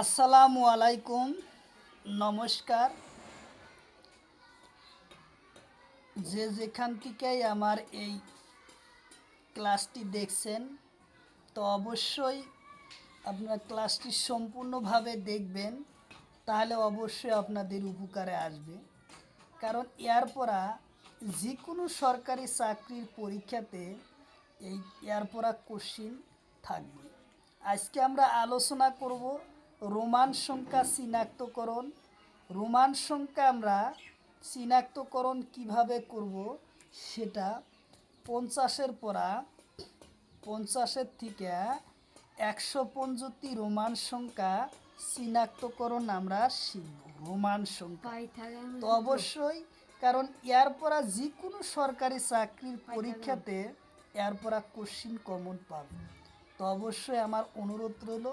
আসসালামু আলাইকুম, নমস্কার। যেখান থেকেই আমার এই ক্লাসটি দেখছেন, তো অবশ্যই আপনার ক্লাসটি সম্পূর্ণভাবে দেখবেন, তাহলে অবশ্যই আপনাদের উপকারে আসবে। কারণ এর পরা যে কোনো সরকারি চাকরির পরীক্ষাতে এই এর পরা কোশ্চিন থাকবে। আজকে আমরা আলোচনা করব রোমান সংখ্যা চিনাক্তকরণ। রোমান সংখ্যা আমরা চিনাক্তকরণ কিভাবে করব সেটা 50-এর পরা 50-এর থেকে 100 পর্যন্ত রোমান সংখ্যা চিনাক্তকরণ আমরা শিখব। রোমান সংখ্যা তো অবশ্যই, কারণ এর পরা যে কোনো সরকারি চাকরির পরীক্ষাতে এর পরা কোশ্চিন কমন পাবে। তো অবশ্যই আমার অনুরোধ রইল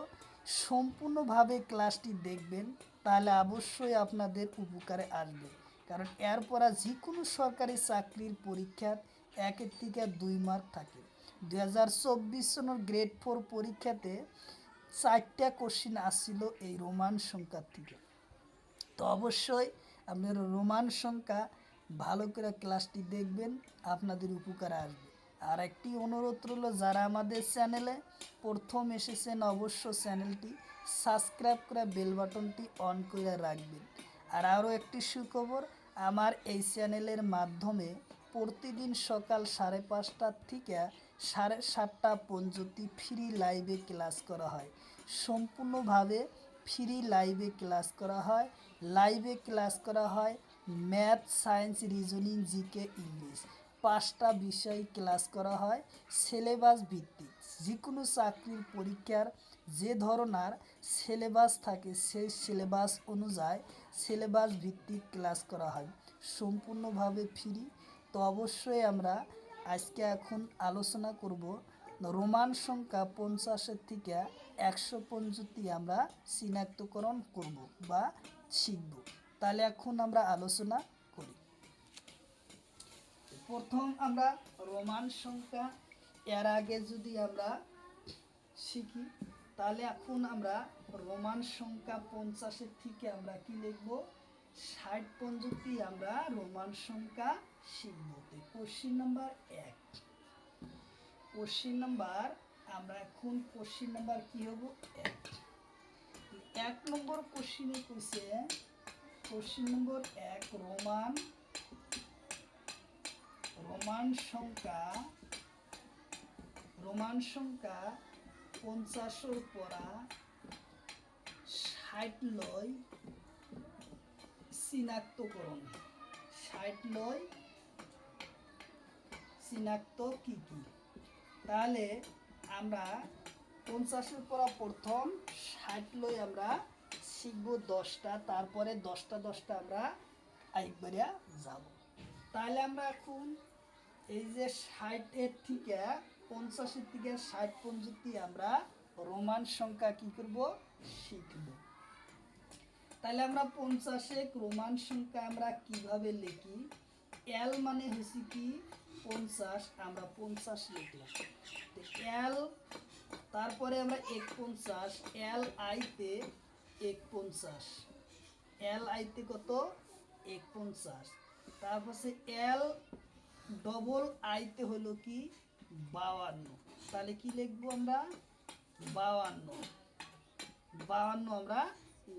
সম্পূর্ণভাবে ক্লাসটি দেখবেন, তাহলে অবশ্যই আপনাদের উপকারে আসবে। কারণ এর পরা যে কোনো সরকারি চাকরির পরীক্ষার 1 থেকে 2 মার্ক থাকে। 2024 সনের গ্রেড 4 পরীক্ষাতে 4টা কোশ্চিন আসছিল এই রোমান সংখ্যার থেকে। তো অবশ্যই আপনারা রোমান সংখ্যা ভালো করে ক্লাসটি দেখবেন, আপনাদের উপকারে আসবে। আর একটি অনুরোধ রইল, যারা আমাদের চ্যানেলে প্রথম এসেছেন অবশ্য চ্যানেলটি সাবস্ক্রাইব করে বেল বাটনটি অন করে রাখবেন। আর আরও একটি সুখবর, আমার এই চ্যানেলের মাধ্যমে প্রতিদিন সকাল 5:30 থেকে 7:30 পর্যন্ত ফ্রি লাইভে ক্লাস করা হয়। সম্পূর্ণভাবে ফ্রি লাইভে ক্লাস করা হয়। লাইভে ক্লাস করা হয় math, science, reasoning, GK, English 5টা বিষয় ক্লাস করা হয় সিলেবাস ভিত্তিক। যে কোনো চাকরির পরীক্ষার যে ধরনের সিলেবাস থাকে সেই সিলেবাস অনুযায়ী সিলেবাস ভিত্তিক ক্লাস করা হয় সম্পূর্ণভাবে ফ্রি। তো অবশ্যই আমরা আজকে এখন আলোচনা করব রোমান সংখ্যা 50-এর থেকে 100 পর্যন্ত আমরা চিনাক্তকরণ করব বা শিখব। তাহলে এখন আমরা আলোচনা করি। প্রথম আমরা রোমান সংখ্যা এর আগে যদি আমরা শিখি, তাহলে এখন আমরা রোমান সংখ্যা 50-এর থেকে আমরা কি লিখব, 60 পর্যন্ত আমরা রোমান সংখ্যা শিখব। কোশ্চিন নাম্বার 1, কোশ্চিন নাম্বার আমরা এখন কোশ্চিন নাম্বার কি হবো 1 নম্বর কোশ্চিনে কইছে, কোশ্চিন নম্বর 1 রোমান সংখ্যা 50-এর পরা 60 লয় চিনাক্তকরণ। 60 লয় চিনাক্ত কি কি? তাহলে আমরা 50-এর পরা প্রথম 60 লয় আমরা শিখব 10টা, তারপরে 10টা আমরা একবারে যাব। তাহলে আমরা এখন এই যে 60-এর থেকে 50-এর থেকে 60 পর্যন্ত আমরা রোমান সংখ্যা কি করব, শিখব। তাহলে আমরা 50-এ রোমান সংখ্যা আমরা কিভাবে লিখি, এল মানে হচ্ছে কি 50, আমরা 50 লিখলাম। এল, তারপরে আমরা 51, এল আইতে 51, এল আইতে কত 51, তারপর এল ডবল আইতে হলো কি 52। তাহলে কি লিখবো আমরা 52 আমরা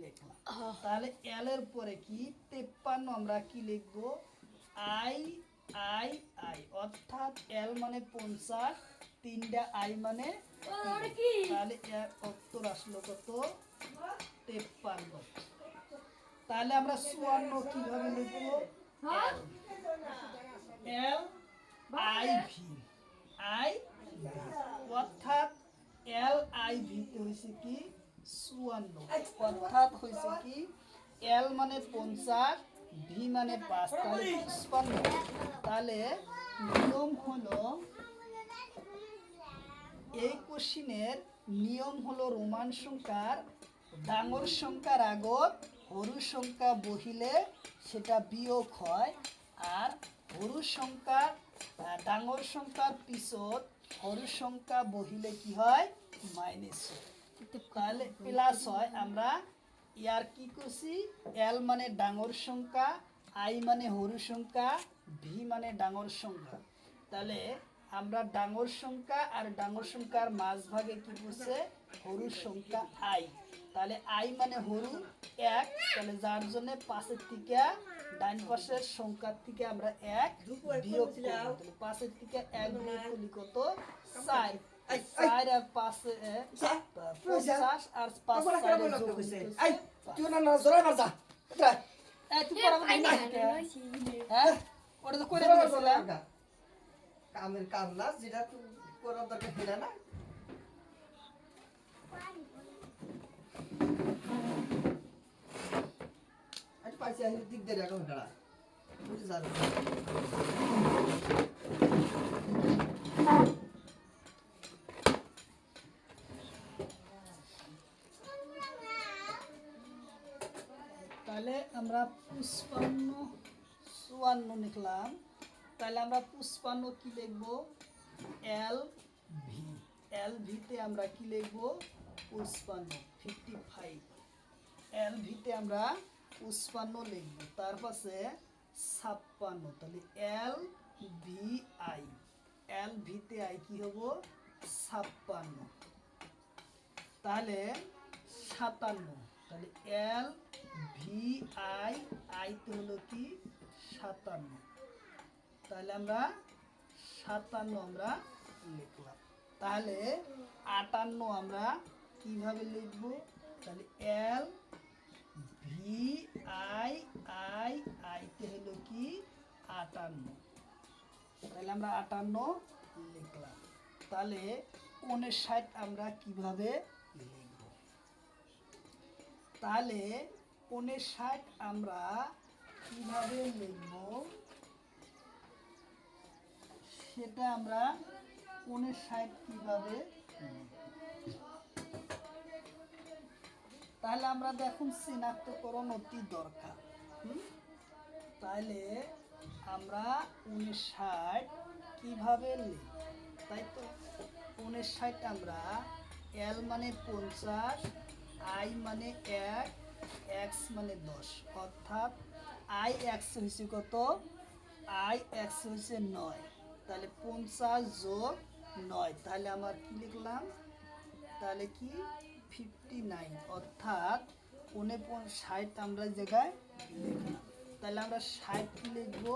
লিখলাম। তাহলে এল এর পরে কি 53 আমরা কি লিখবো আই আই আই, অর্থাৎ এল মানে 50, 3টা আই মানে, তাহলে এর উত্তর আসলো কত 53। তাহলে আমরা 54 কিভাবে লিখবো, এল আই ভি, অর্থাৎ এল আই ভিতে হয়েছে কি 54, অর্থাৎ হয়েছে কি এল মানে 50, ভি মানে 5, তাহলে 55। তাহলে নিয়ম হলো, এই কোশ্চিনের নিয়ম হলো রোমান সংখ্যার ডাঙর সংখ্যার আগত সরু সংখ্যা বহিলে সেটা বিয়োগ হয়, আর সরু সংখ্যার ডাঙর সংখ্যার পিছত সরু সংখ্যা বহিলে কি হয় মাইনাস হয়। তাহলে প্লাস হয় আমরা ইয়ার কি করছি এল মানে ডাঙর সংখ্যা আই মানে সরু সংখ্যা ভি মানে ডাঙর সংখ্যা তাহলে আমরা ডাঙর সংখ্যা আর ডাঙর সংখ্যার মাঝভাগে কি করছে সরু সংখ্যা আই তাহলে আই মানে সরু এক তাহলে যার জন্য পাশের থেকে ডান পাশের সংখ্যার থেকে আমরা এক বিয়োগ করব তাহলে পাশের থেকে এক বিয়োগ করলে কত 4 4 আর 5 50 আর 5 4 যোগ হইছে তুই না না জোরে মার যা এই তুই পড়াবো না হ্যাঁ ওটা তো করে দিয়েছিলাম কামের কাম না যেটা তুই করার দরকার সেটা না আজ পাইছি আজ দিক দিয়ে রাখো খেলা বুঝে যাবে তাহলে আমরা 55 লিখলাম তাহলে আমরা 55 কি লিখব এল ভি এল ভিতে আমরা কি লিখব 55 এল ভিতে আমরা 55 লিখব তার পাশে 56 তাহলে এল ভি আই এল ভিতে আই কি হবো 56 তাহলে 57 তাহলে এল ভি আই আইতে হলো কি 57 তাহলে আমরা 57 আমরা লিখলাম তাহলে 58 আমরা কিভাবে লিখব তাহলে এল ভি আই আই আইতে হলো কি 58 তাহলে আমরা 58 লিখলাম তাহলে 59 আমরা কিভাবে লিখব তাহলে 59 আমরা কিভাবে লিখব সেটা আমরা 59 কিভাবে তাহলে আমরা দেখুন চিনাক্তকরণ অতি দরকার তাহলে আমরা 59 কিভাবে লিখব তাই তো 59 আমরা এল মানে 50 আই মানে 1 এক্স মানে 10 অর্থাৎ আই এক্স হয়েছে কত আই এক্স হয়েছে 9 তাহলে 50 যোগ 9 তাহলে আমার কি লিখলাম তাহলে কি 59 অর্থাৎ 59 আমরা জায়গায় লিখলাম তাহলে আমরা 60 কি লিখব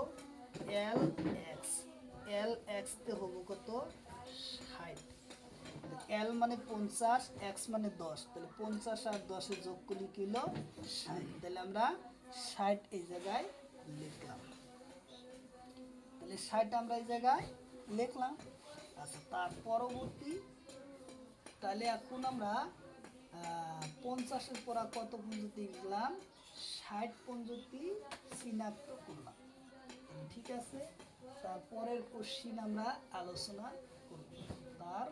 এল এক্স তে হবো কত 60 এল মানে 50 এক্স মানে 10 তাহলে 50 আর 10 এর যোগ করলে কি হলো 60 তাহলে আমরা 60 এই জায়গায় লিখলাম তাহলে 60 আমরা এই জায়গায় লিখলাম আচ্ছা তার পরবর্তী তাহলে এখন আমরা 50 এর পর কত পঞ্জতি লিখলাম 60 পঞ্জতি চিহ্নিত করলাম ঠিক আছে তারপরের কোশ্চিন আমরা আলোচনা করব তার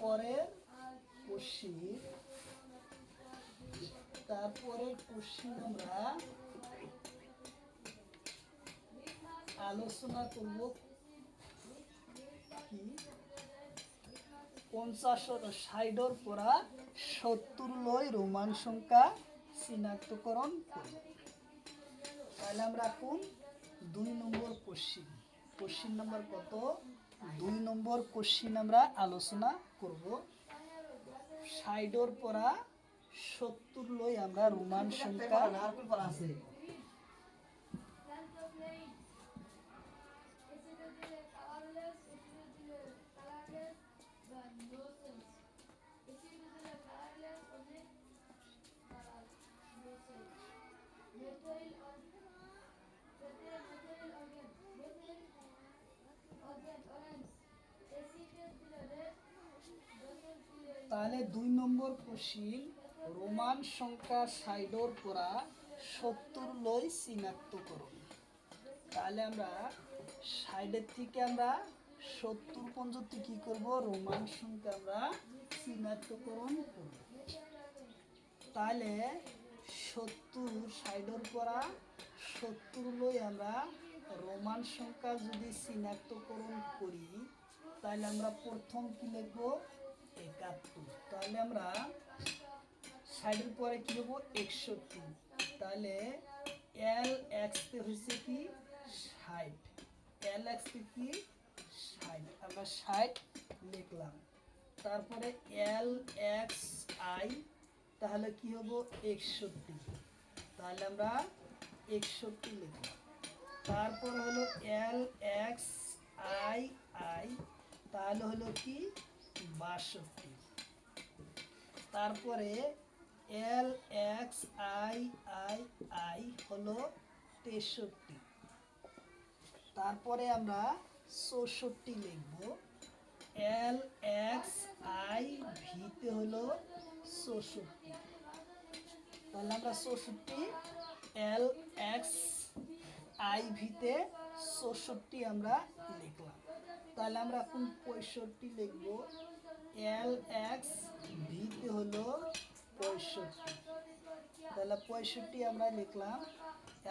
পরের কোশ্চিন আমরা আলোচনা করব কি 50 পরা 70 লয় রোমান সংখ্যা চিহ্নিতকরণ করব তাহলে আমরা এখন 2 নম্বর কোশ্চিন নাম্বার কত 2 নম্বর কোশ্চিন আমরা আলোচনা করব 60 পরা 70 লয় আমরা রোমান সংখ্যা আছে তাহলে 2 নম্বর কোশ্চিন রোমান সংখ্যা 60 পরা 70 লয় চিহ্নিতকরণ তাহলে আমরা 60 থেকে আমরা 70 পর্যন্ত কি করব রোমান সংখ্যা আমরা চিহ্নিতকরণ করব তাহলে 60 পরা 70 লয় আমরা রোমান সংখ্যা যদি চিহ্নিতকরণ করি তাহলে আমরা প্রথম কি লিখব 71। তাহলে আমরা 60-এর পরে কি হবো 61। তাহলে এল এক্স তে হয়েছে কি 60, এল এক্স তে কি 60, আমরা 60 লিখলাম। তারপরে এল এক্স আই তাহলে কি হবো 61, তাহলে আমরা 61 লিখলাম। তারপর হলো এল এক্স আই আই তাহলে হলো কি 62। তারপরে L x I I I হলো 63। তারপরে আমরা 64 লিখব। এল এক্স আই ভিতে হলো 64, তাহলে আমরা 64 এল এক্স আই ভিতে 64 আমরা লিখলাম। তাহলে আমরা এখন 65 লিখব। এল এক্স ভিতে হলো 65, তাহলে 65 আমরা লিখলাম।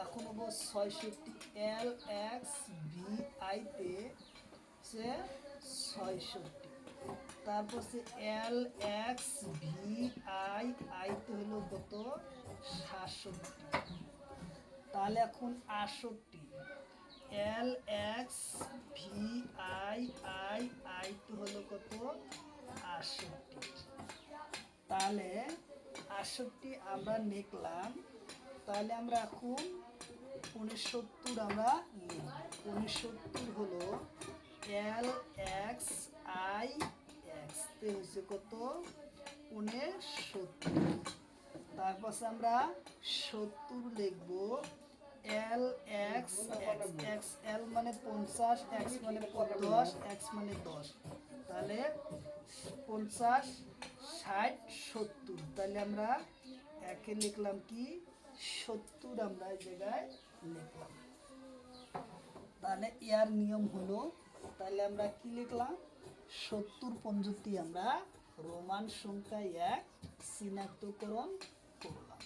এখন হবো 66, এল এক্স ভি আইতে সে 66, তারপর সে এল এক্স ভি আই আইতে হলো কত 67, তাহলে এখন 68, L X V I I আইতে হলো কত 68, তাহলে 68 আমরা লিখলাম। তাহলে আমরা এখন 69 আমরা লিখব। 69 হলো এল এক্স আই এক্স তে হচ্ছে কত 69, তারপর আমরা 70 লিখব। L X X X L মানে 50, এক্স মানে 10, এক্স মানে 10, তাহলে 50 60 70, তাহলে আমরা একে লিখলাম কি 70 আমরা এই জায়গায় লিখলাম। তাহলে এর নিয়ম হলো, তাহলে আমরা কি লিখলাম 70 পঞ্চতি আমরা রোমান সংখ্যা 1 চিহ্নিতকরণ করলাম।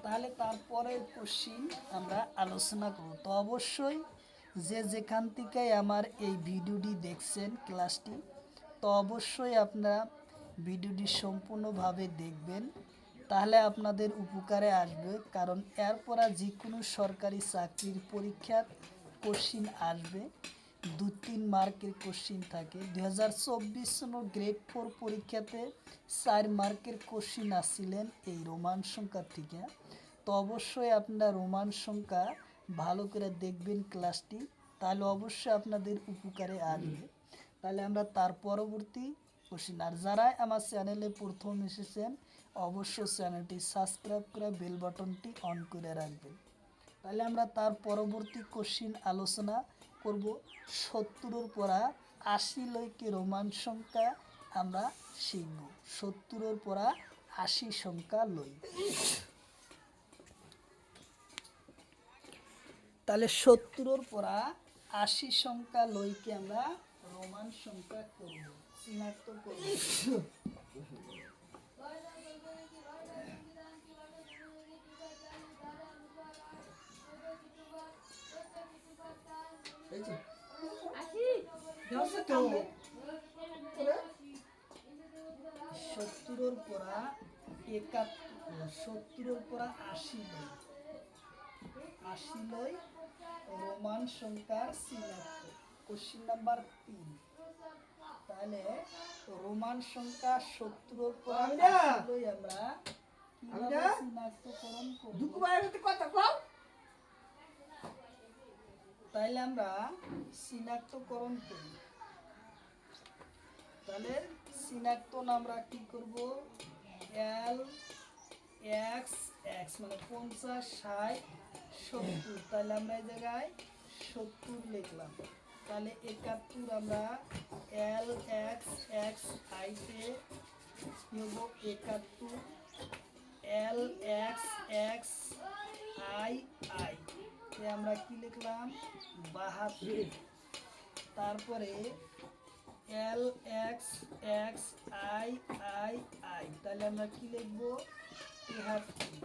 তাহলে তারপরের কোশ্চিন আমরা আলোচনা করব। তো অবশ্যই যে যেখান থেকে আমার এই ভিডিওটি দেখছেন ক্লাসটি, তো অবশ্যই আপনারা ভিডিওটি সম্পূর্ণভাবে দেখবেন, তাহলে আপনাদের উপকারে আসবে। কারণ এরপর যে কোনো সরকারি চাকরির পরীক্ষার কোশ্চিন আসবে, 2-3 মার্কের কোশ্চিন থাকে। 2024 সনের গ্রেড 4 পরীক্ষাতে 4 মার্কের কোশ্চিন আসছিলেন এই রোমান সংখ্যা থেকে। তো অবশ্যই আপনারা রোমান সংখ্যা ভালো করে দেখবেন ক্লাসটি, তাহলে অবশ্যই আপনাদের উপকারে আসবে। তাহলে আমরা তার পরবর্তী কোশ্চিন, আর যারা আমার চ্যানেলে প্রথম এসেছেন অবশ্যই চ্যানেলটি সাবস্ক্রাইব করে বেল বাটনটি অন করে রাখবেন। তাহলে আমরা তার পরবর্তী কোশ্চিন আলোচনা করব। 70-এর পরা 80 লইকে রোমান সংখ্যা আমরা শিখব। 70-এর পরা 80 সংখ্যা লই। তাহলে 70-এর পরা 80 সংখ্যা লইকে আমরা রোমান সংখ্যা করব, চিহ্নিত করব। এই যে দেওয়া তো 70-এর পরা 71, 70-এর পরা 80 লই, 80 লই রোমান সংখ্যার চিহ্নিত। কোশ্চিন নাম্বার 3, তাহলে রোমান সংখ্যা 70-এর পরা 80 লই আমরা কিভাবে চিহ্নিতকরণ করব। দুকু বাইরে কথা কও। তাইলে আমরা চিহ্নিতকরণ করি। তাহলে চিহ্নিতন আমরা কি করব, এল এক্স এক্স মানে 50 60 70, তাহলে আমরা এই জায়গায় 70 লিখলাম। তাহলে 71 আমরা এল এক্স এক্স আইতে নেব 71, L X X I I তে আমরা কি লিখলাম 72, তারপরে L X X I I I তাহলে আমরা কি লিখব 73,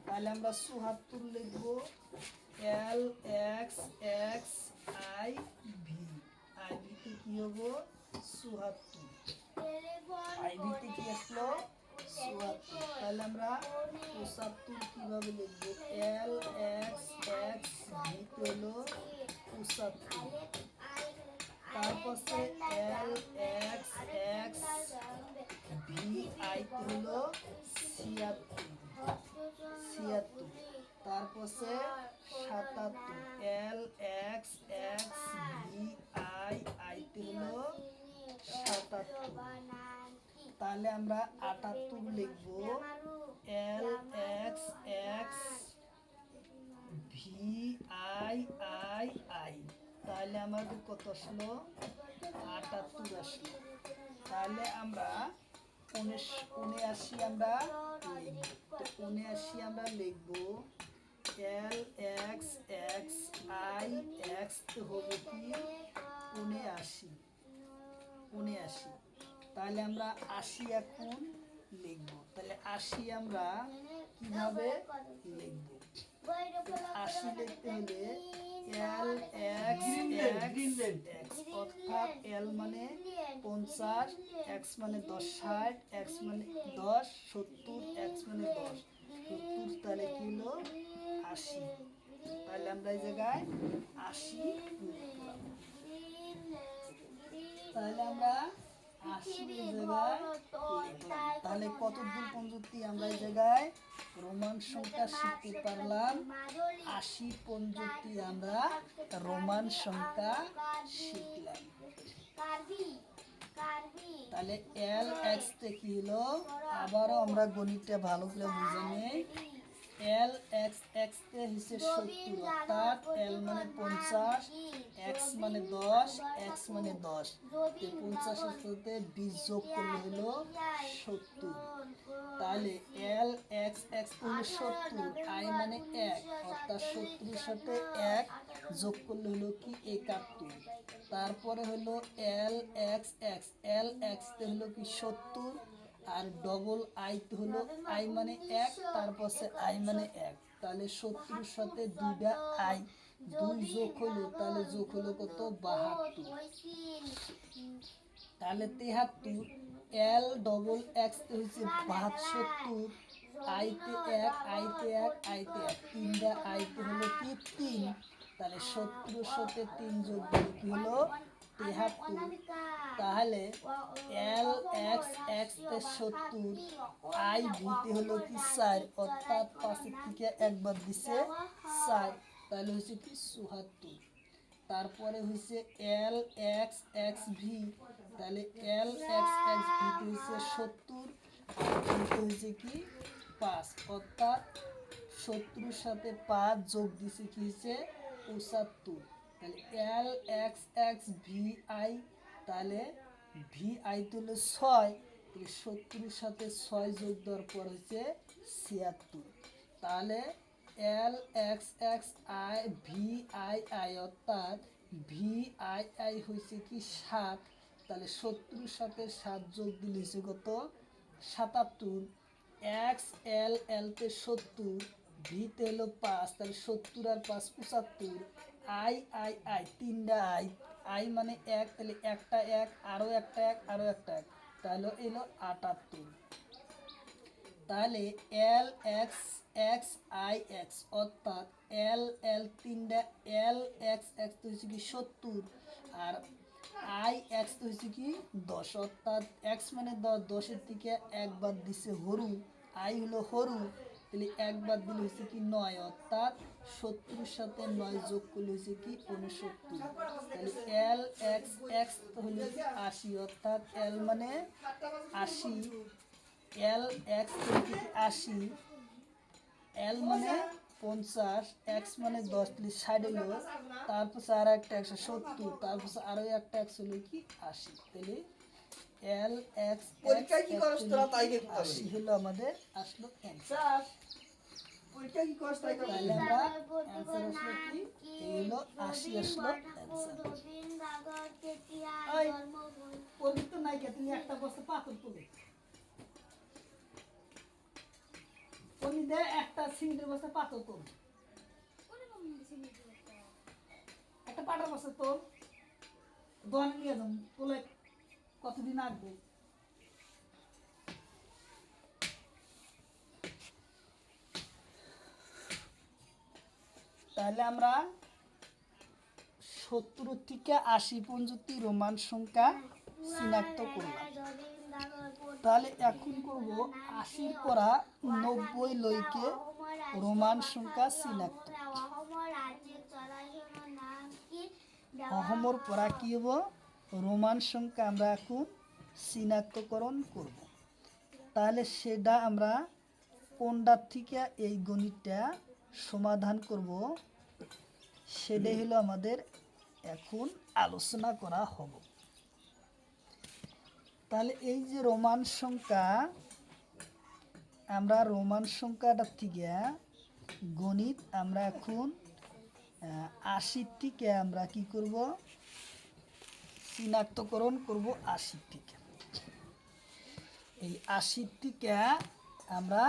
তাহলে আমরা 74 লিখব। L X X I V, I ভিতে কি হবো 74, আইভিতে কি আসলো ৭৪। তাহলে আমরা ৭৫ কিভাবে লিখবো? এল এক্স এক্স ভিতে হলো ৭৫, তারপর এল এক্স এক্স ভি আইতে হলো ৭৬, তারপর ৭৭ L X X V I আইতে হলো ৭৭। তাহলে আমরা ৭৮ লিখব L X X V I I I. তাহলে আমাদের কত আসলো? ৭৮ আসলো। তাহলে আমরা ৭৯ আমরা লিখব। তো ৭৯ আমরা লিখব L X X I x হবে কি ৭৯। তাহলে আমরা ৮০ এখন লিখব। তাহলে ৮০ আমরা কিভাবে লিখব? ৮০ লিখতে হলে এল এক্স এক্স অর্থাৎ এল মানে ৫০, এক্স মানে ১০ ৬০, এক্স মানে ১০ ৭০, এক্স মানে ১০ ৭০। তাহলে কি হলো ৮০। তাহলে আমরা এই জায়গায় ৮০ লিখলাম। তাহলে আমরা ৮০ এই জায়গায় লিখলাম। তাহলে কত দূর পর্যন্ত আমরা এই জায়গায় রোমান সংখ্যা শিখতে পারলাম? ৮০ পর্যন্ত আমরা রোমান সংখ্যা শিখলাম। তাহলে এল এক্স তে কি হলো? আবারও আমরা গণিতটা ভালো করে বুঝে নেই। এল এক্স এক্স তে হিসেবে ৭০, অর্থাৎ এল মানে ৫০, এক্স মানে ১০, এক্স মানে ১০, ৫০ এর সাথে ২০ যোগ করলে হলো ৭০। তাহলে এল এক্স এক্স হলো ৭০, আই মানে ১, অর্থাৎ ৭০ এর সাথে ১ যোগ করলে হলো কি ৭১। তারপরে হলো এল এক্স এক্স, এল এক্স তে হলো কি ৭০, আর ডবল আই তে হলো আই মানে ১, তারপর আই মানে ১। তাহলে ৭০ এর সাথে ২টা আই ২ যোগ হলো, তাহলে যোগ হলো কত? ৭২। তাহলে ৭৩ এল ডবল এক্স তে হচ্ছে ৭২, আইতে ১ আইতে ১ আইতে ১, ৩টা আইতে হলো কি ৩। তাহলে ৭০ এর সাথে ৩ যোগ দিলে কি হলো ৭৩। তাহলে এল এক্স এক্স তে ৭০, আই ভিতে হলো কি ৪, অর্থাৎ ৫-এর থেকে একবার দিছে ৪, তাহলে হচ্ছে কি ৭৪। তারপরে হচ্ছে এল এক্স এক্স ভি, তাহলে এল এক্স এক্স ভিতে হচ্ছে ৭০, আর ভিতে হচ্ছে কি ৫, অর্থাৎ ৭০ সাথে ৫ যোগ দিছে কি হচ্ছে ৭৫। তাহলে L X X V I, তাহলে ভি আই তুলে ৬, ৭০ সাথে ৬ যোগ দেওয়ার পর হচ্ছে ৭৬। তাহলে L X X I V I I, অর্থাৎ ভি আই আই হয়েছে কি ৭, তাহলে ৭০ সাথে ৭ যোগ দিলে হয়েছে কত? ৭৭। এক্স এল এল তে ৭০, ভিতে হলো ৫, তাহলে ৭০ আর ৫ ৭৫, আই আই আই ৩টা আই, আই মানে ১, তাহলে একটা ১ আরও একটা ১ আরও একটা ১, তাহলে এলো ৭৮। তাহলে L X X I x, অর্থাৎ এল এল 3টা এল এক্স এক্স তো হচ্ছে কি ৭০, আর আই এক্স তো হচ্ছে কি ১০, অর্থাৎ এক্স মানে ১০, ১০-এর থেকে একবার দিছে হরু, আই হলো হরু, তাহলে একবার দিলে হচ্ছে কি ৯, অর্থাৎ ৭০-এর সাথে ৯ যোগ করলে হচ্ছে কি ৬৯। তাহলে এল এক্স এক্স তো হলো কি ৮০, অর্থাৎ এল মানে ৮০, এল এক্স থেকে ৮০, এল মানে ৫০, এক্স মানে ১০, তাহলে ৬০ হলো, তারপর আর একটা ১৭০, তারপর আরও একটা ১০০ হলো কি ৮০। তাহলে এল এক্স পরীক্ষায় কি করছ তোরা তাই দেখতে হবে। ৮০ হলো আমাদের আসলো অ্যান্সার। পরীক্ষা কি করছ তাই করতে তাহলে আমরা অ্যান্সার আসলো কি? এই হলো ৮০ আসলো অ্যান্সার। ওই পবিত্র নায়িকা, তুমি একটা বস্তা পাথর তুলে উনি দেয় একটা সিঙ্গেল বস্তা পাথর তোল, একটা পাটার বস্তা তোল, দোয়ানে নিয়ে যাম তোলে, কতদিন আসবে? তাহলে আমরা 70 থেকে 80 পর্যন্ত রোমান সংখ্যা চিনাক্ত করলাম। তাহলে এখন করব 80 পরা 90 লইকে রোমান সংখ্যা চিনাক্ত। অহমর পরা কি হব রোমান সংখ্যা আমরা এখন চিনাক্তকরণ করব। তাহলে সেটা আমরা কোনটার থেকে এই গণিতটা সমাধান করব সেটাই হলো আমাদের এখন আলোচনা করা হবে। তাহলে এই যে রোমান সংখ্যা, আমরা রোমান সংখ্যাটার থেকে গণিত আমরা এখন 80 থেকে আমরা কি করব চিনাক্তকরণ করব। 80 থেকে এই 80 থেকে আমরা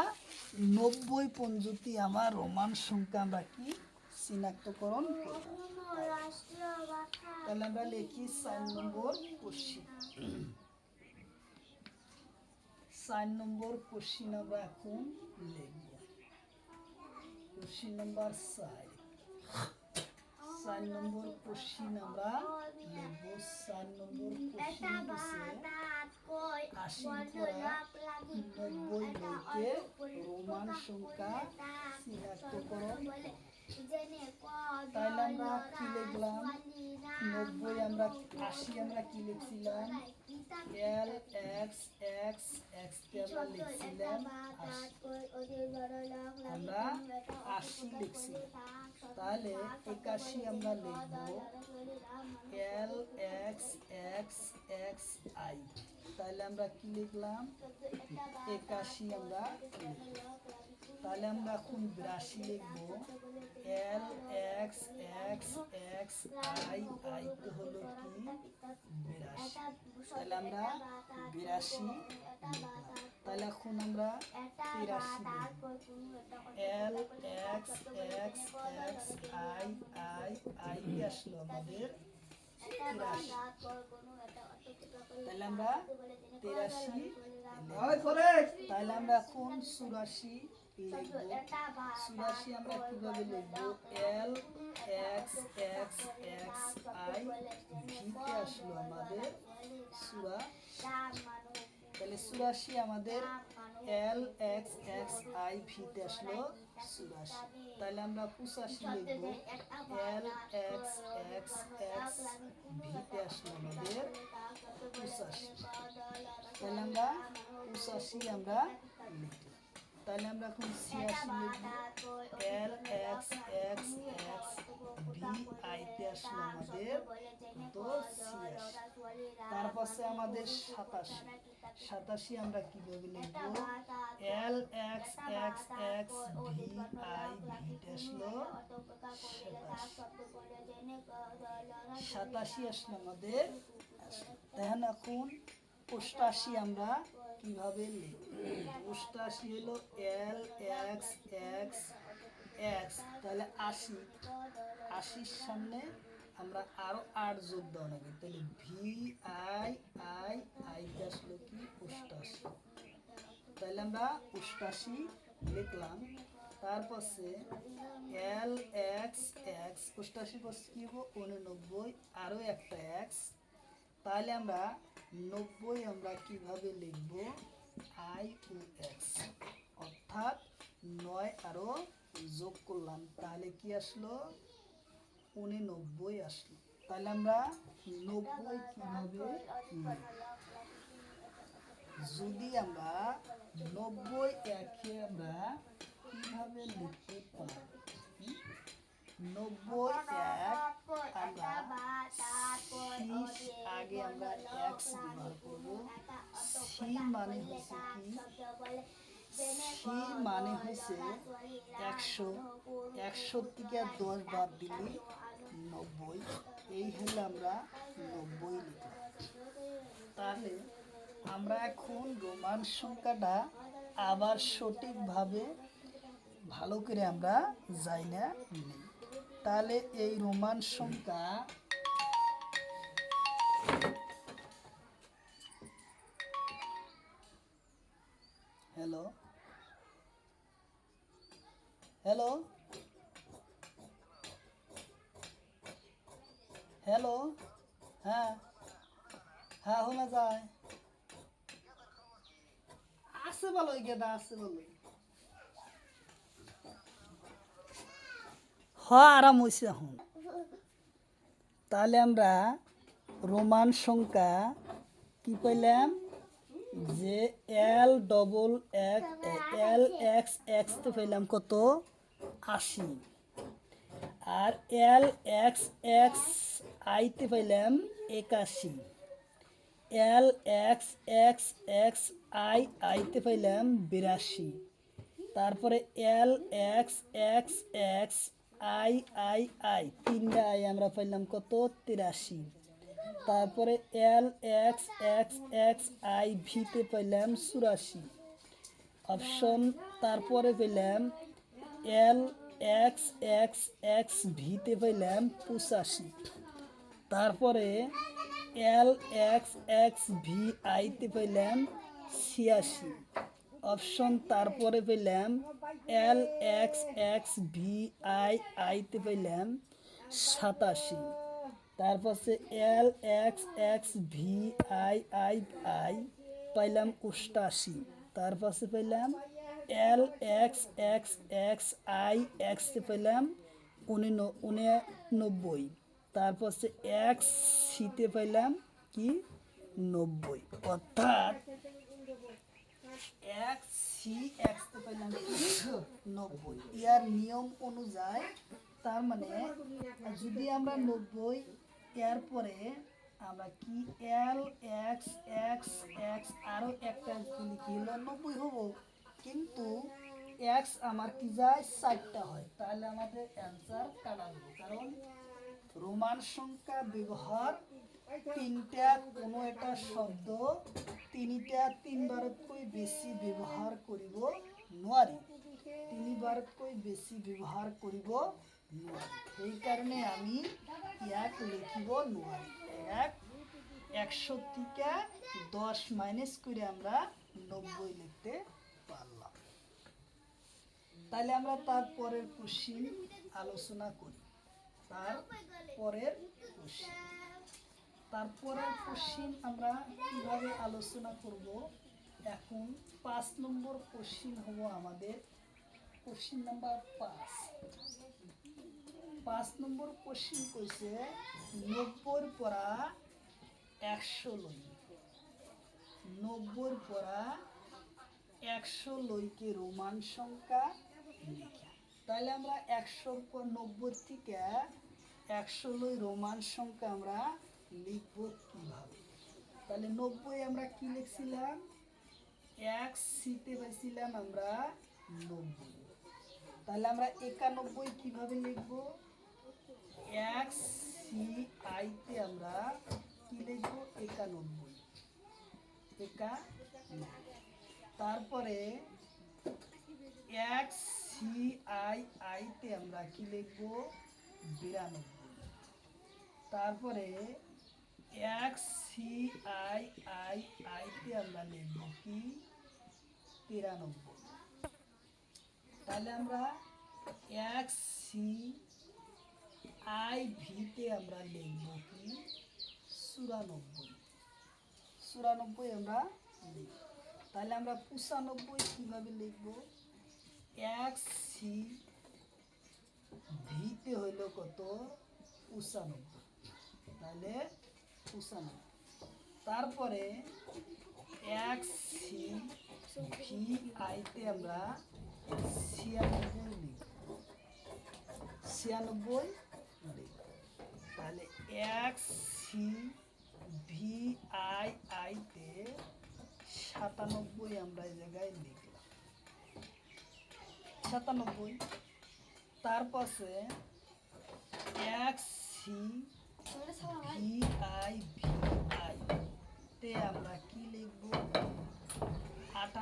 90 পর্যন্ত আমার রোমান সংখ্যা আমরা কি চিনাক্তকরণ করব। তাহলে আমরা লিখি 4 নম্বর কোশ্চিন। 4 নম্বর কোশ্চিন আমরা এখন লিখব। কোশ্চিন নাম্বার 4 নম্বর কোশ্চিন আমরা লিখব। 4 নম্বর কোশ্চিন হচ্ছে 80 পরা 90 লইকে রোমান সংখ্যা চিনাক্তকরণ। তাহলে আমরা কি লিখলাম 90 আমরা 80 আমরা কি লিখছিলাম এল এক্স এক্স এক্স কে আমরা লিখছিলাম 80 আমরা 80 লিখছিলাম। তাহলে 81 আমরা লিখব L X X X I. তাহলে আমরা কি লিখলাম 81 আমরা লিখলাম। তাহলে আমরা এখন 82 লিখব L X X X I I তো হলো কি 82। তাহলে আমরা 82 লিখলাম। তাহলে এখন আমরা 83 লিখব L X X X I I I আসলো আমাদের 83। তাহলে আমরা 83 তাহলে আমরা এখন 84 লিখব। 84 আমরা কিভাবে লিখব L X X X I ভিতে আসলো আমাদের 84। তাহলে 84 আমাদের এল এক্স এক্স আই ভিতে আসলো 84। তাহলে আমরা 85 লিখব এল এক্স এক্স এক্স ভিতে আসলো আমাদের 85। তাহলে আমরা 85 আমরা লিখলাম। তাহলে আমরা এখন 86 লিখব L X X X V আইতে আসলো আমাদের তো 86। তারপরে আমাদের 87 আমরা কিভাবে লিখব L X X X V I ভিতে আসলো 87 আসলো আমাদের। দেখেন এখন 88 আমরা কিভাবে লিখব 88 হলো এল এক্স এক্স এক্স। তাহলে 80 সামনে আমরা আরো 8 যোগ দেওয়া লাগবে। তাহলে ভি আই আই আইতে আসলো কি 88। তাহলে আমরা 88 লিখলাম। তারপরে এল এক্স এক্স 88 পর কি হবো 89 আরো একটা এক্স। তাহলে আমরা 90 আমরা কিভাবে লিখব আই ও এক্স, অর্থাৎ 9 আরো যোগ করলাম। তাহলে কি আসলো 89 আসলো। তাহলে আমরা 90 কিভাবে লিখব যদি আমরা 90 একে আমরা কিভাবে লিখতে পারি 90 এক আমরা আগে আমরা এক্স ব্যবহার করব। সি মানে হচ্ছে কি সি মানে হচ্ছে 100 100 থেকে 10 বাদ দিলে 90। এই হলে আমরা 90 লিখলাম। তাহলে আমরা এখন রোমান সংখ্যাটা আবার সঠিকভাবে ভালো করে আমরা যাই না নিই। তাহলে এই রোমান সংখ্যা হ্যালো হ্যালো হ্যালো, হ্যাঁ হ্যাঁ শোনা যায়। আছে ভালোই গেদা, আছে ভালোই। আরাম হয়েছে এখন। তাহলে আমরা রোমান সংখ্যা কি পাইলাম, যে এল ডবল এল এক্স এক্সতে পাইলাম কত, 80। আর এল এক্স এক্স আইতে পাইলাম 81। এল এক্স এক্স এক্স আইতে পাইলাম 82। তারপরে L X X X I I I তিনটা আই আমরা পাইলাম কত, 83। তারপরে L X X X I ভিতে পাইলাম 84 অপশন। তারপরে পেলাম এল এক্স এক্স এক্স ভিতে পাইলাম 85। তারপরে এল এক্স এক্স ভি আইতে পাইলাম 86 অপশন। তারপরে পেলাম এল এক্স এক্স ভি আইতে পাইলাম 87। তারপর এল এক্স এক্স ভি আই পাইলাম 88। তারপর পাইলাম এল এক্স এক্স এক্স আই এক্সে পাইলাম 99। তারপর এক্স সিতে পাইলাম কি, 90। অর্থাৎ এক্স সি এক্সতে পাইলাম কি, 90। ইয়ার নিয়ম অনুযায়ী তার মানে যদি আমরা 90 এর পরে আমরা কি এল এক্স এক্স এক্স আরও একটা লিখি হলো 90 হবো, কিন্তু এক্স আমার কি যায় 4টা হয়, তাহলে আমাদের অ্যান্সার কাটা দেবো। কারণ রোমান সংখ্যা ব্যবহার তিনটা কোনো একটা শব্দ তিনবারতকৈ বেশি ব্যবহার করিব নোৱাৰি, তিনিবারতকৈ বেশি ব্যবহার করিব নোৱাৰি। সেই কারণে আমি ইয়াক লিখিব নোৱাৰি। 100 থেকে 10 মাইনাস করে আমরা 90 লিখতে পারলাম। তাহলে আমরা তার পরের কোশ্চিন আলোচনা করি। তারপরের কোশ্চিন আমরা কিভাবে আলোচনা করব। এখন 5 নম্বর কোশ্চিন হবো আমাদের কোশ্চিন নাম্বার 5 নম্বর কোশ্চিন কইছে 90 পরা 100 লই, 90 পরা 100 লইকে রোমান সংখ্যা লিখা। তাহলে আমরা 190 থেকে 100 লই রোমান সংখ্যা আমরা লিখব কিভাবে। তাহলে 90 আমরা কি লিখছিলাম, এক্স সিতে পাইছিলাম আমরা 90। তাহলে আমরা 91 কিভাবে লিখব, এক্স সি আইতে আমরা কি লিখব, 91। তারপরে এক্স সি আইতে আমরা কি লিখব, 92। তারপরে এক্স সি আইতে আমরা লিখব কি, 93। তাহলে আমরা এক্স সি আই ভিতে আমরা লিখব কি, 94 আমরা লিখব। তাহলে আমরা 95 কিভাবে লিখব, এক্স সি ভিতে হইল কত, 95। তাহলে 95। তারপরে এক্স সি ভি আইতে আমরা 96 লিখব, 96 লিখব। তাহলে এক্স সি ভি আইতে 97 আমরা এই জায়গায় লিখলাম, 97। তারপরে এক্স সি ভি আই তে আমরা কি লিখব, 98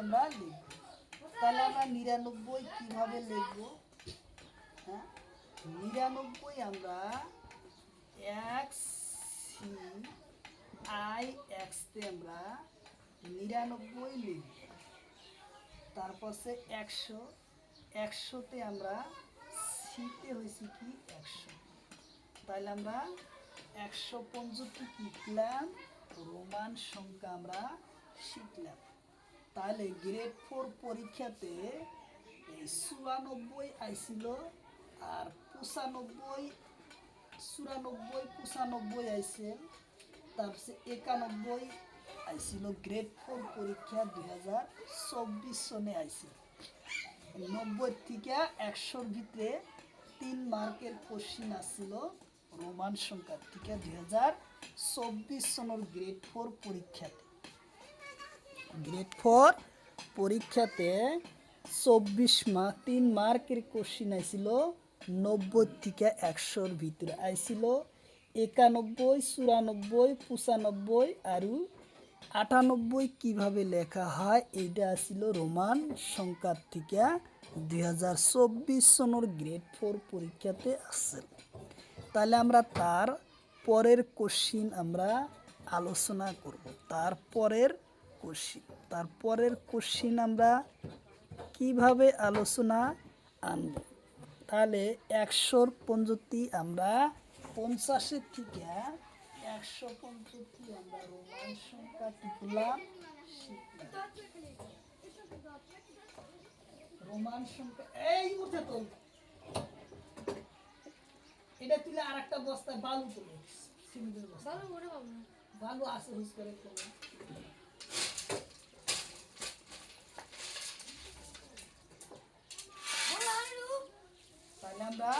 আমরা লিখব। তাহলে আমরা 99 কিভাবে লিখব, হ্যাঁ 99 আমরা এক্স সি আই এক্সতে আমরা 99 লিখব। তারপর 100তে আমরা সিতে হয়েছে কি 100। তাহলে আমরা 165 লিখলাম, রোমান সংখ্যা আমরা শিখলাম। তাহলে গ্রেড 4 পরীক্ষাতে এই 94 আইছিল, আর 95 94 95 আইছে, তারপরে 91 আইছিল। গ্রেড 4 পরীক্ষা 2024 সনে আইছে। 90 থেকে 100-র ভিতরে 3 মার্কের কোশ্চিন আসছিল রোমান সংখ্যা থেকে 2024 সনের গ্রেড 4 পরীক্ষাতে। গ্রেড 4 পরীক্ষাতে 3 মার্কের কোশ্চিন আইছিল 90 থেকে 100-র ভিতরে আইছিল 91 94 95 আর 98 কিভাবে লেখা হয় এইটা আসছিল রোমান সংখ্যার থেকে 2024 সনের গ্রেড 4 পরীক্ষাতে আসছে। তাহলে আমরা তার পরের কোশ্চিন আমরা আলোচনা করব। তারপরের কোশ্চিন আমরা কিভাবে আলোচনা আনব। তাহলে 100-র পঞ্চতি আমরা 50-এর থেকে 165 আমরা রোমান সংখ্যা কি করলাম, শিখলাম। রোমান সংখ্যা এই উঠে তো এটা তুলে আর একটা বস্তায় বালু তুলে সিমেন্টের বস্তা বালু আছে হুস করে করে। তাহলে আমরা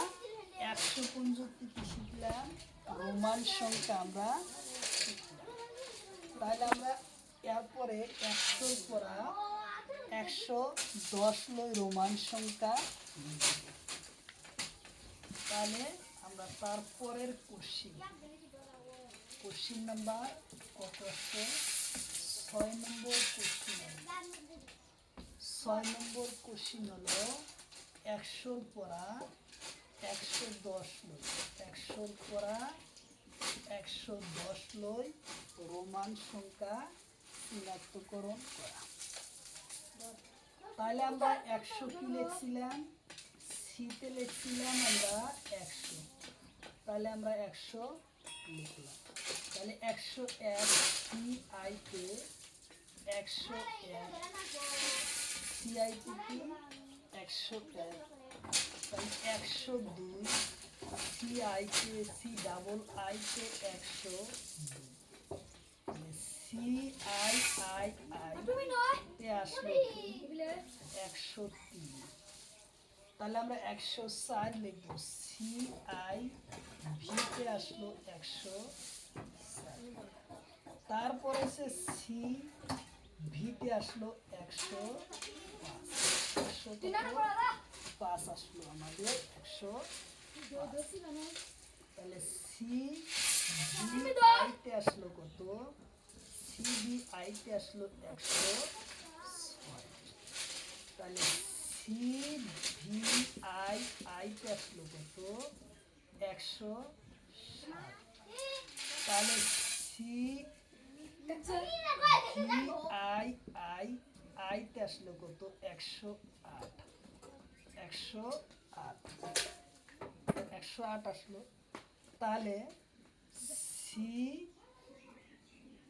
165 শিখলাম, রোমান সংখ্যা আমরা শিখলাম। তাহলে আমরা এরপরে 100 পড়া 110 লই রোমান সংখ্যা। তাহলে আমরা তারপরের কোশ্চিন নাম্বার কত আসছে, 6 নম্বর কোশ্চিন। 6 নম্বর কোশ্চিন হলো 100 পড়া 110 লই, 100 পড়া 110 লই রোমান সংখ্যা চিহ্নিতকরণ করা। তাহলে আমরা 100 কি লিখছিলাম, সিতে লিখছিলাম আমরা 100। তাহলে আমরা 100 লিখলাম। তাহলে 101 সি আইতে 101 সি আইতে কি 101। তাহলে 102 সি আইতে সি ডাবল আইতে 102। সি আই আই আই তে আসলো কি 103। তাহলে আমরা 104 লিখবো, সি আই ভিতে আসলো 104। তারপরে সে সি ভিতে আসলো 105 আসলো আমাদের 105। তাহলে সি ভি আইতে আসলো কত, সি ভি আইতে আসলো 106। তাহলে সি ভি আই আইতে আসলো কত 107। তাহলে সি ভি আই আই আইতে আসলো কত 108। 108 আসলো। তাহলে সি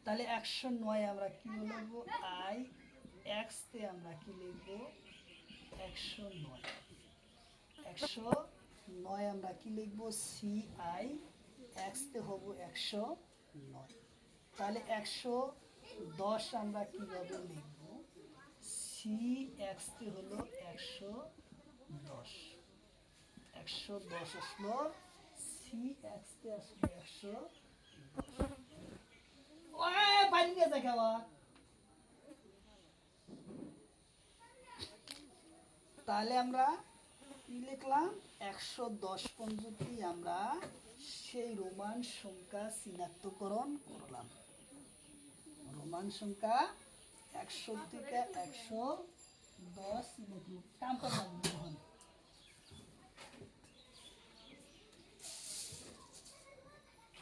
তাহলে 109 আমরা কি লিখবো, আই এক্স তে আমরা কি লিখবো 109। 109 আমরা কি লিখবো, সি আই এক্স তে হবো 109। তাহলে 110 আমরা কিভাবে লিখবো, সি এক্স তে হলো 110। 110 আসলো, সি এক্স তে আসলো 110। বাইরে নিয়ে যায় খাওয়া। তাহলে আমরা কি লিখলাম, 110 পঞ্চতি আমরা সেই রোমান সংখ্যা চিহ্নিতকরণ করলাম। রোমান সংখ্যা 100 থেকে 110 লিখলাম। কাম করলাম এখন।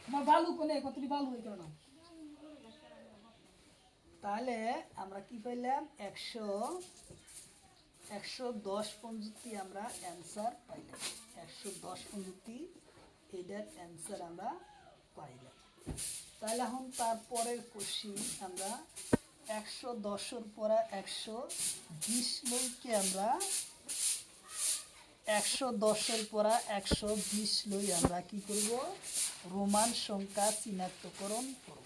আমার বালু কোনে কতটি বালু হয়ে গেল না। তাহলে আমরা কি পাইলাম, 110 পঞ্চতি আমরা অ্যান্সার পাইলাম। 110 এটার অ্যান্সার আমরা পাইলাম। তাহলে এখন তারপরের কোশ্চিন আমরা 110 পরা 120 লইকে আমরা 110 পরা 120 লই আমরা কি করব, রোমান সংখ্যা চিহ্নিতকরণ করব।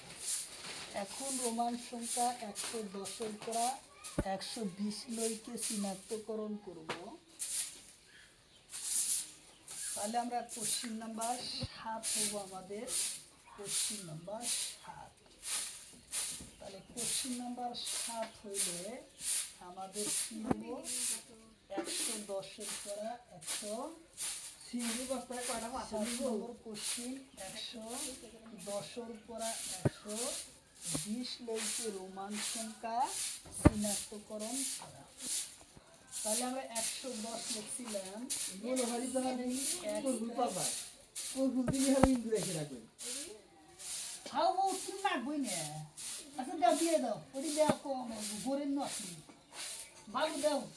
এখন রোমান সংখ্যা 110 পরা 120 লইকে চিহ্নিতকরণ করব। তাহলে আমরা কোশ্চিন নাম্বার 7 হবো আমাদের, কোশ্চিন নাম্বার 7। তাহলে কোশ্চিন নাম্বার 7 হইলে আমাদের কি হবো, 110 পরা 100 সিঙ্গি বস্তায় কয়টা মাছ 7 নিব? নম্বর কোশ্চিন 110 পরা 120 লইকে রোমান সংখ্যা চিহ্নিতকরণ করা। তাহলে আমরা 110 লিখছিলাম, বলো হরি তাহলে এক- ফুল পাবা ফুল দিলে হবে ইন্দু রেখে রাখবেন। হাও বউ তুমি রাখবই না। আচ্ছা দাও, দিয়ে দাও, ওটি দেওয়া কম গরিব নষ্ট বালু দাও,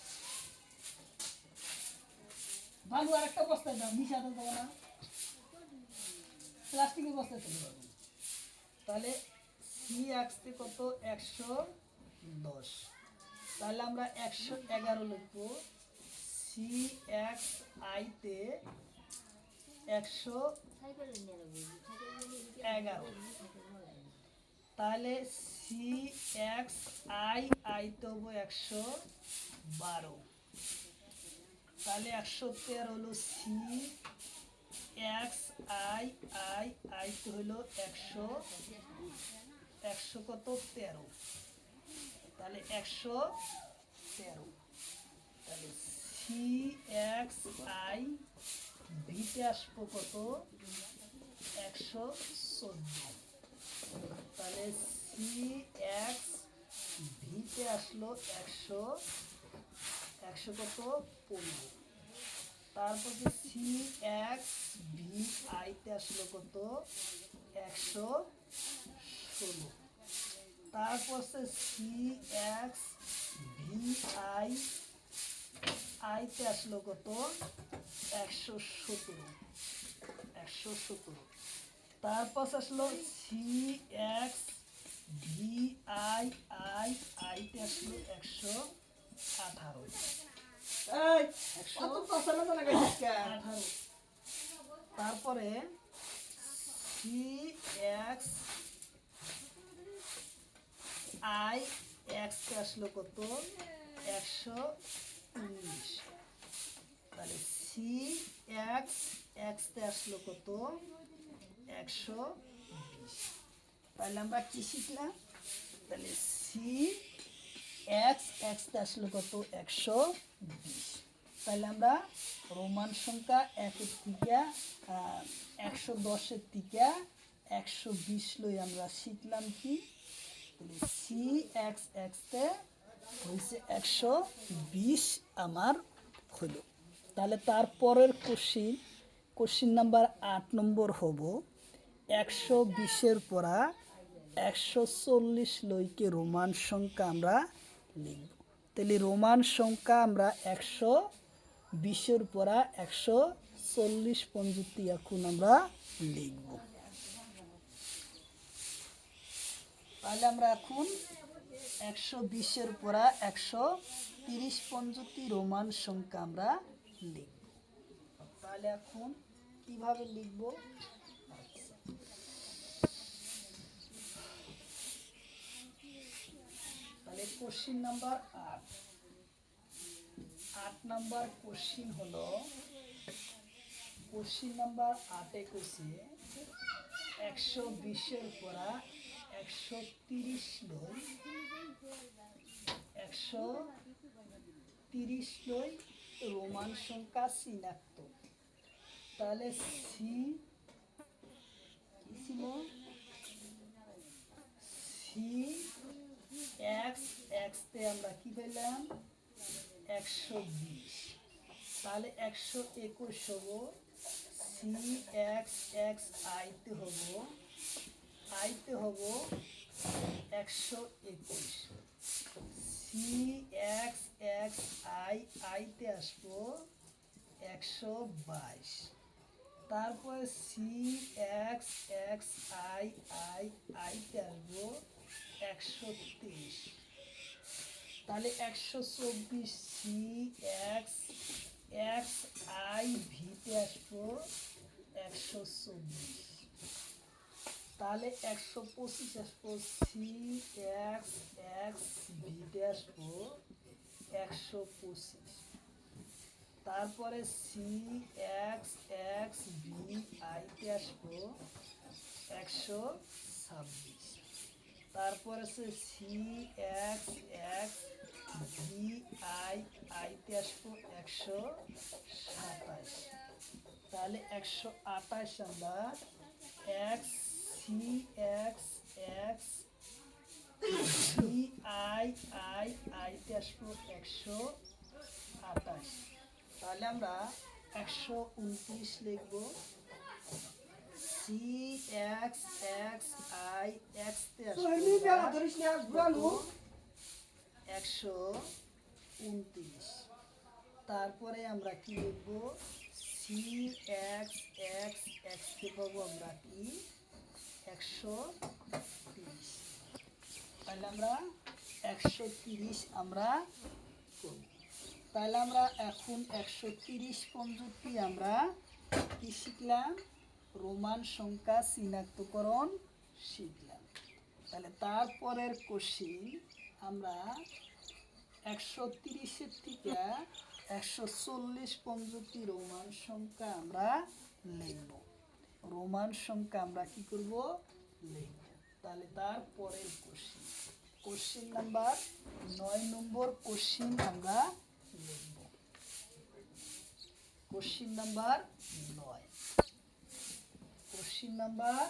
বালু আর একটা বস্তায় দাও, মিশা তো দেবো না, প্লাস্টিকের বস্তায় চলে যাবে। তাহলে সি আসতে কত, 110। তাহলে আমরা 111 লিখবো, সি এক্স আইতে 111। তাহলে সি এক্স আইতে হবো 112। তাহলে 113 হলো সি এক্স আইতে হলো 100 কত 13। তাহলে 113। তাহলে সি এক্স আই ভিতে আসবো কত, 114। তাহলে সি এক্স ভিতে আসলো 100 কত 15। তারপর যে সি এক্স ভি আইতে আসলো কত, 116। তারপর সে সি এক্স ভি আইতে আসলো কত, 117। তারপর আসলো সি এক্স ভি আইতে আসলো 118। এই অত কথা না জানা গেছিস কে? 18। তারপরে সি এক্স আই এক্স আসলো কত, 119। তাহলে সি এক্স আসলো কত, 120। তাহলে আমরা কি শিখলাম, তাহলে সি এক্স আসলো কত, 120। তাহলে আমরা রোমান সংখ্যা 1 থেকে 110 থেকে 120 লই আমরা শিখলাম কি, তাহলে সি এক্সতে হয়েছে 120 আমার হলো। তাহলে তারপরের কোশ্চিন নাম্বার 8 নম্বর হবো, 120 পরা 140 লইকে রোমান সংখ্যা আমরা লিখব। তাহলে রোমান সংখ্যা আমরা 120 পরা 140 পর্যন্ত এখন আমরা লিখব। তাহলে আমরা এখন 120 পরা 130 পর্যন্ত রোমান সংখ্যা আমরা লিখব। তাহলে এখন কিভাবে লিখব, তাহলে কোশ্চিন নাম্বার 8 নাম্বার কোশ্চিন হলো, কোশ্চিন নাম্বার 8-এ কইছে 120 পরা 130 লই 130 লই রোমান সংখ্যা চিহ্নিত। তাহলে সি কি ছিল, সি এক্সতে আমরা কি পেলাম, 120। তাহলে 121 হবো, সি এক্স আইতে হবো 121। সি এক্স আইতে আসবো 122। তারপরে C X X I I আইতে আসবো 123। তাহলে 124 সি এক্স এক্স আই ভিতে আসবো 124। তাহলে 125 আসবো সি এক্স এক্স ভিতে আসবো 125। তারপরে সি এক্স এক্স ভি আইতে আসবো 126। তারপরে আছে C X X V I আইতে আসবো 127। তাহলে 128 আমরা X C X X V I I আইতে আসবো 128। তাহলে আমরা 129 লিখবো। C X X I X তে আসবো সোহেলি বেলা ধরিস না বুড়ালু 129। তারপরে আমরা কি লিখবো সি এক্স এক্স এক্স তে পাবো আমরা কি 130। তাহলে আমরা 130 আমরা করব। তাহলে আমরা এখন 130 পর্যন্তই আমরা কি শিখলাম রোমান সংখ্যা চিনাক্তকরণ শিখলাম। তাহলে তারপরের কোশ্চিন আমরা 130-এর থেকে 140 পর্যন্ত রোমান সংখ্যা আমরা লিখব। রোমান সংখ্যা আমরা কি করব লিখব। তাহলে তারপরের কোশ্চিন কোশ্চিন নাম্বার 9 নম্বর কোশ্চিন আমরা লিখব। Question number 9। কোশ্চিন নাম্বার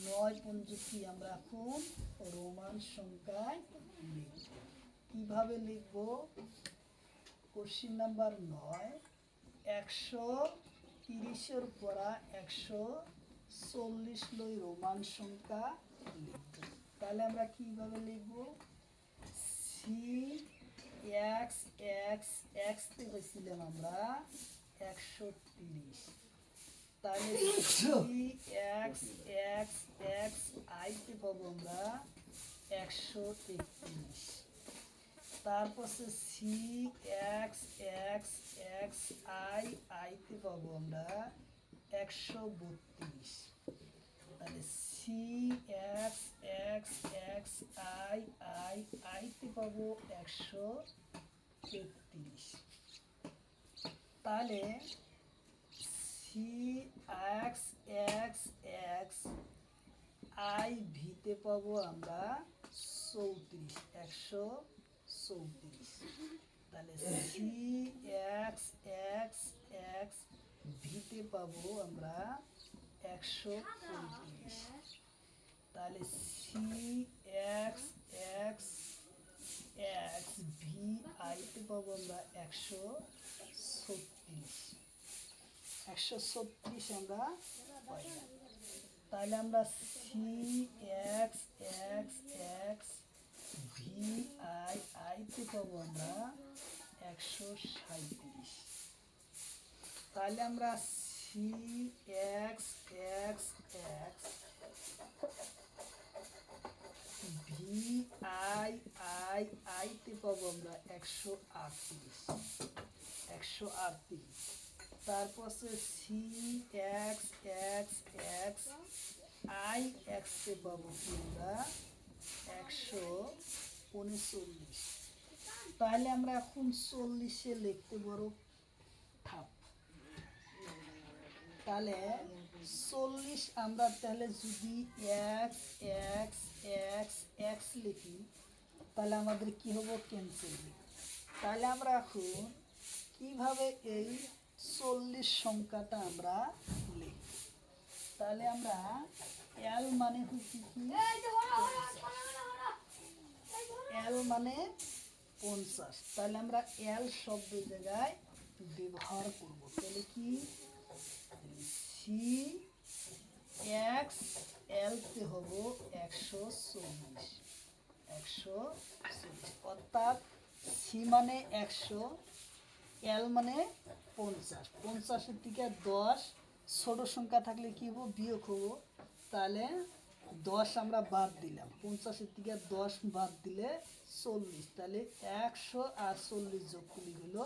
9 পর্যন্ত আমরা এখন রোমান সংখ্যায় লিখব। কিভাবে লিখব? কোশ্চিন নাম্বার 9 130-এর পরা 140 লই রোমান সংখ্যা লিখব। তাহলে আমরা কিভাবে লিখব? সি এক্স এক্স এক্স তে হয়েছিলাম আমরা 130। তাহলে সি এক্স এক্স এক্স আইতে পাবো আমরা 131। তারপর C X X X I আইতে পাবো আমরা 132। তাহলে C X X X I I আইতে পাবো 133। তাহলে C X X X I ভিতে পাবো আমরা 34 134। তাহলে সি এক্স এক্স এক্স ভিতে পাবো আমরা 135। তাহলে C X X X V আইতে পাবো আমরা 136। 136 আমরা পাইলাম। তাহলে আমরা C X X X V I আইতে পাবো আমরা 137। তাহলে আমরা C X X X V I I আইতে পাবো আমরা 138। তারপর C X X X I এক্সে পাবো কি আমরা 139। তাহলে আমরা এখন 40-এ লিখতে পারো থাপ। তাহলে 40 আমরা তাহলে যদি এক্স এক্স এক্স এক্স লিখি তাহলে আমাদের কি হবো ক্যান্সেল। তাহলে আমরা এখন কিভাবে এই 40 সংখ্যাটা আমরা লিখব? তাহলে আমরা এল মানে হচ্ছে কি এল মানে 50। তাহলে আমরা এল শব্দ জায়গায় ব্যবহার করব। তাহলে কি সি এক্স এল তে হবো 140 অর্থাৎ সি মানে 100 এল মানে 50, 50-এর থেকে 10 ছোট সংখ্যা থাকলে কি হবো, বিয়োগ হবো। তাহলে 10 আমরা বাদ দিলাম, 50-এর থেকে 10 বাদ দিলে 40, তাহলে 100 আর 40 যোগ করলে হলো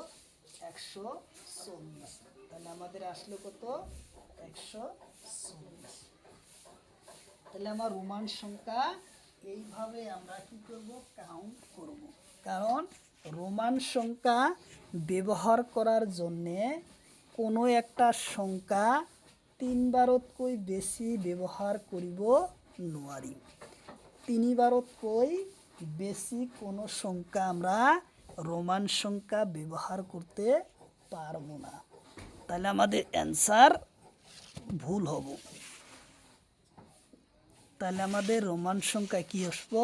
140। তাহলে আমাদের আসলো কত, 140। তাহলে আমার রোমান সংখ্যা এইভাবে আমরা কি করব, কাউন্ট করব। কারণ রোমান সংখ্যা ব্যবহার করার জন্যে কোনো একটা সংখ্যা 3বারতকৈ বেশি ব্যবহার করিব নোৱাৰি। 3বারতকৈ বেশি কোনো সংখ্যা আমরা রোমান সংখ্যা ব্যবহার করতে পারবো না। তাহলে আমাদের অ্যান্সার ভুল হবে। তাহলে আমাদের রোমান সংখ্যা কি আসবো,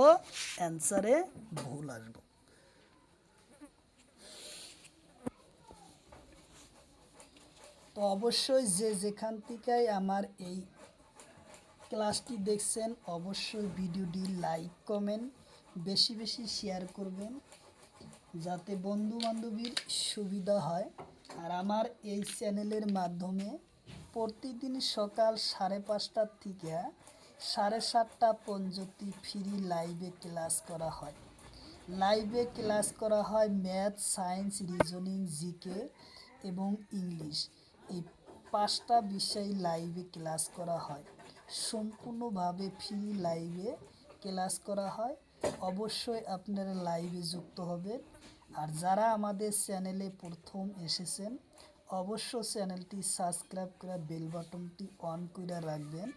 অ্যান্সারে ভুল আসবো। তো অবশ্যই যে যেখান থেকে আমার এই ক্লাসটি দেখছেন অবশ্যই ভিডিওটি লাইক কমেন্ট বেশি বেশি শেয়ার করবেন, যাতে বন্ধু বান্ধবীর সুবিধা হয়। আর আমার এই চ্যানেলের মাধ্যমে প্রতিদিন সকাল 5:30 থেকে 7:30 পর্যন্ত ফ্রি লাইভে ক্লাস করা হয়। লাইভে ক্লাস করা হয় ম্যাথ, সায়েন্স, রিজনিং, জিকে এবং ইংলিশ, এই 5টা বিষয় লাইভে ক্লাস করা হয়। সম্পূর্ণভাবে ফ্রি লাইভে ক্লাস করা হয়। অবশ্যই আপনারা লাইভে যুক্ত হবেন। আর যারা আমাদের চ্যানেলে প্রথম এসেছেন অবশ্য চ্যানেলটি সাবস্ক্রাইব করে বেল বাটনটি অন করে রাখবেন,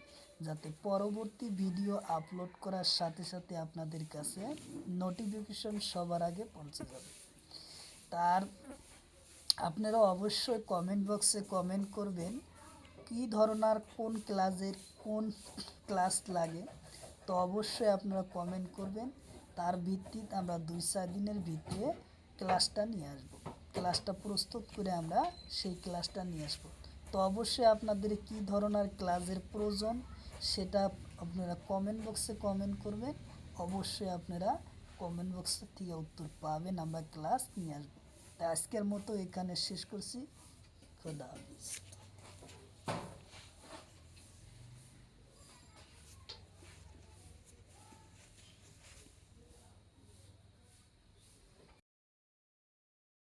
যাতে পরবর্তী ভিডিও আপলোড করার সাথে সাথে আপনাদের কাছে নোটিফিকেশন সবার আগে পৌঁছে যাবে। তার আপনারা অবশ্যই কমেন্ট বক্সে কমেন্ট করবেন কী ধরনের কোন ক্লাসের কোন ক্লাস লাগে। তো অবশ্যই আপনারা কমেন্ট করবেন, তার ভিত্তিতে আমরা 2-4 দিনের ভিতরে ক্লাসটা নিয়ে আসবো। ক্লাসটা প্রস্তুত করে আমরা সেই ক্লাসটা নিয়ে আসবো। তো অবশ্যই আপনাদের কী ধরনের ক্লাসের প্রয়োজন সেটা আপনারা কমেন্ট বক্সে কমেন্ট করবেন। অবশ্যই আপনারা কমেন্ট বক্সের থেকে উত্তর পাবেন, আমরা ক্লাস নিয়ে আসবো। তা আজকের মতো এখানে শেষ করছি। খোদা হাফেজ।